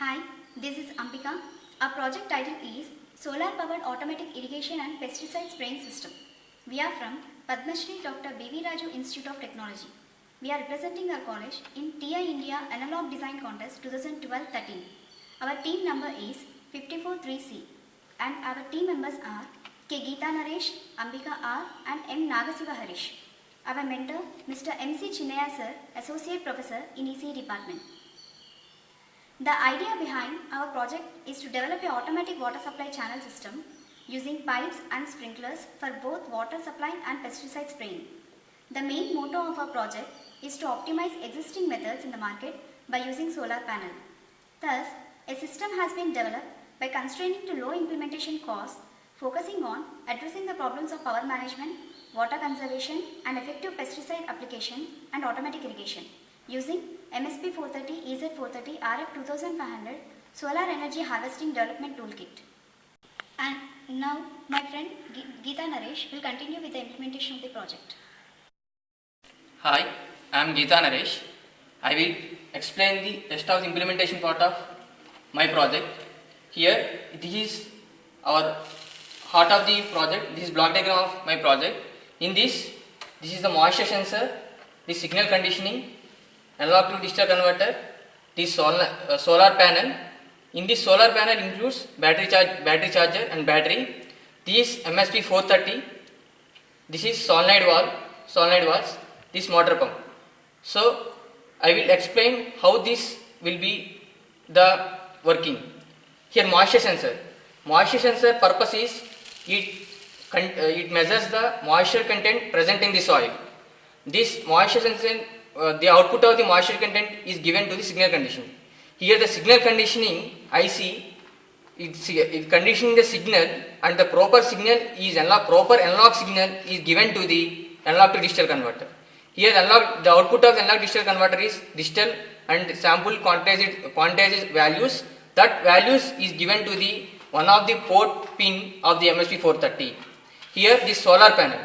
Hi, this is Ambika. Our project title is Solar Powered Automatic Irrigation and Pesticide Spraying System. We are from Padma Shri Dr. B.V. Raju Institute of Technology. We are representing our college in TI India Analog Design Contest 2012-13. Our team number is 543C and our team members are K. Geeta Naresh, Ambika R and M. Nagasiva Harish. Our mentor Mr. M.C. Chinnaya Sir, Associate Professor in ECE Department. The idea behind our project is to develop an automatic water supply channel system using pipes and sprinklers for both water supply and pesticide spraying. The main motto of our project is to optimize existing methods in the market by using solar panel. Thus, a system has been developed by constraining to low implementation costs, focusing on addressing the problems of power management, water conservation and effective pesticide application and automatic irrigation using MSP 430, EZ 430, RF 2500 Solar Energy Harvesting Development Toolkit. And now my friend Geeta Naresh will continue with the implementation of the project. Hi, I am Geeta Naresh. I will explain the rest of the implementation part of my project. Here, this is our heart of the project. This is block diagram of my project. In this is the moisture sensor, the signal conditioning, analog to digital converter, this solar panel. In this solar panel includes battery charger and battery. This MSP 430. This is solenoid valves. This motor pump. So I will explain how this will be the working. Here moisture sensor. Moisture sensor purpose is it measures the moisture content present in the soil. This moisture sensor, the output of the moisture content is given to the signal conditioning. Here the signal conditioning IC is conditioning the signal, and the proper signal is proper analog signal is given to the analog to digital converter. Here the output of the analog digital converter is digital and sample quantized values. That values is given to the one of the port pin of the MSP 430. Here this solar panel.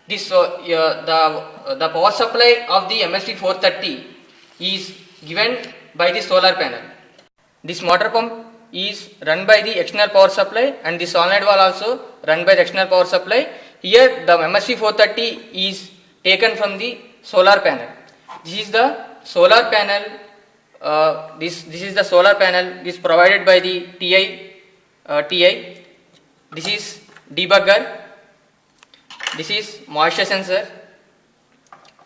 The power supply of the MSP 430 is given by the solar panel. This motor pump is run by the external power supply, and the solenoid valve also run by the external power supply. Here the MSP 430 is taken from the solar panel. This is the solar panel. This is the solar panel. This is provided by the TI. This is debugger. This is moisture sensor.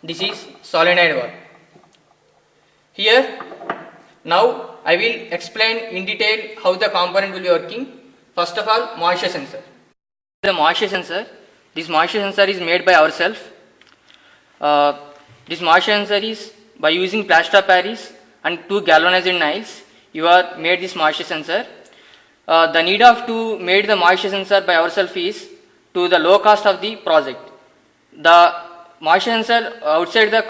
This is solenoid valve. Here, now I will explain in detail how the component will be working. First of all, moisture sensor. The moisture sensor. This moisture sensor is made by ourselves. This moisture sensor is by using plaster of Paris and 2 galvanized nails. You are made this moisture sensor. The need of to made the moisture sensor by ourselves is to the low cost of the project. The moisture sensor outside the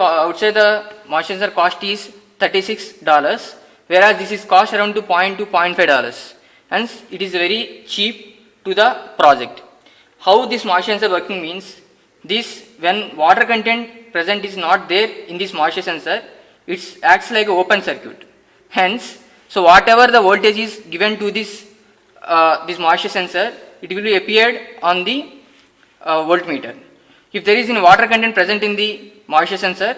moisture sensor cost is $36, whereas this is cost around to $0.5. Hence, it is very cheap to the project. How this moisture sensor working means, this when water content present is not there in this moisture sensor, it acts like an open circuit. Hence, so whatever the voltage is given to this moisture sensor, it will be appeared on the voltmeter. If there is any water content present in the moisture sensor,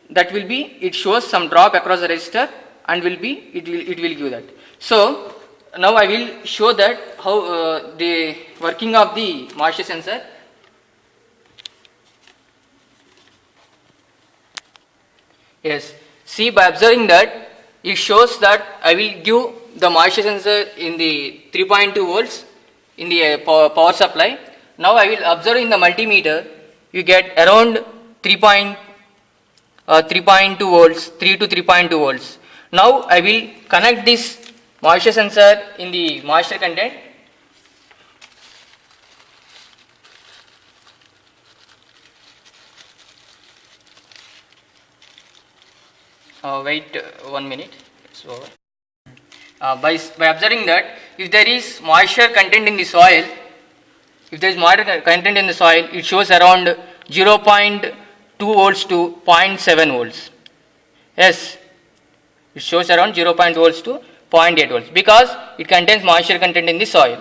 that will be, it shows some drop across the resistor and it will give that. So now I will show that how the working of the moisture sensor. Yes, see, by observing that, it shows that I will give the moisture sensor in the 3.2 volts in the power supply. Now I will observe in the multimeter, you get around 3.2 volts, 3 to 3.2 volts. Now I will connect this moisture sensor in the moisture content. Wait 1 minute. It's over. By observing that, if there is moisture content in the soil, it shows around 0.2 volts to 0.7 volts. Yes, it shows around 0.2 volts to 0.8 volts because it contains moisture content in the soil.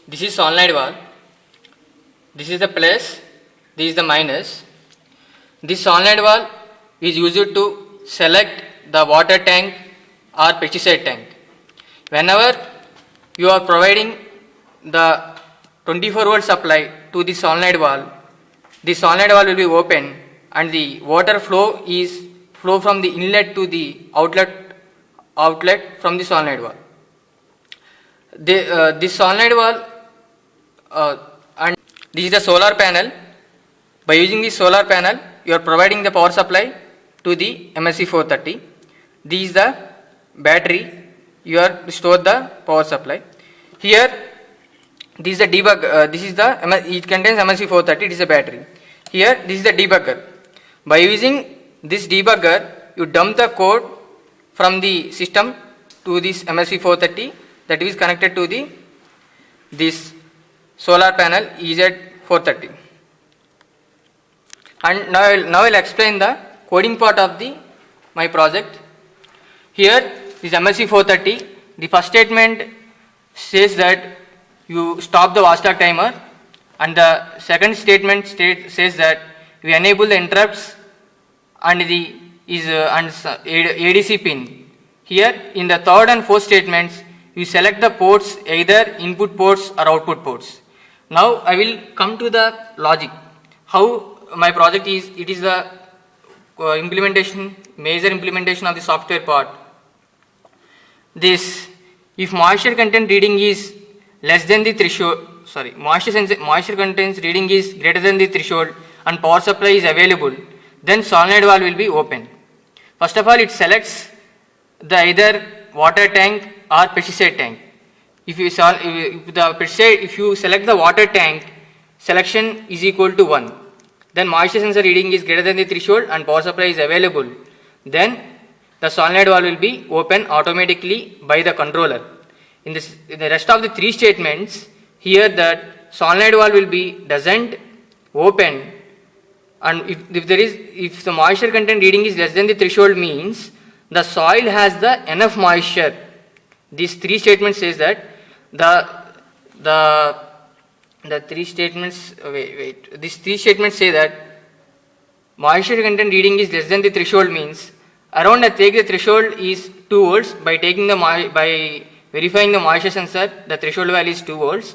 This is solenoid valve. This is the plus, this is the minus. This solenoid valve is used to select the water tank or pesticide tank. Whenever you are providing the 24 volt supply to the solenoid valve will be open and the water flow from the inlet to the outlet from the solenoid valve. This solenoid valve and this is the solar panel. By using the solar panel, you are providing the power supply to the MSC 430. This is the battery. You are to store the power supply. Here, this is the debug. It contains MSC 430. It is a battery. Here, this is the debugger. By using this debugger, you dump the code from the system to this MSC 430 that is connected to this solar panel EZ430. And now I'll explain the coding part of my project. Here is MSC 430. The first statement says that you stop the watchdog timer, and the second statement says that we enable the interrupts and ADC pin. Here in the third and fourth statements, you select the ports, either input ports or output ports. Now I will come to the logic. How my project is, it is the major implementation of the software part. If moisture content reading is less than the threshold, moisture content reading is greater than the threshold and power supply is available, then solenoid valve will be open. First of all, it selects the either water tank or pesticide tank. If you select the water tank, selection is equal to 1. Then moisture sensor reading is greater than the threshold and power supply is available. Then the solenoid valve will be open automatically by the controller. In the rest of the three statements, here that solenoid valve will be doesn't open, and if the moisture content reading is less than the threshold, means the soil has the enough moisture. These three statements says that these three statements say that moisture content reading is less than the threshold, means around the threshold is 2 volts. By verifying the moisture sensor, the threshold value is 2 volts.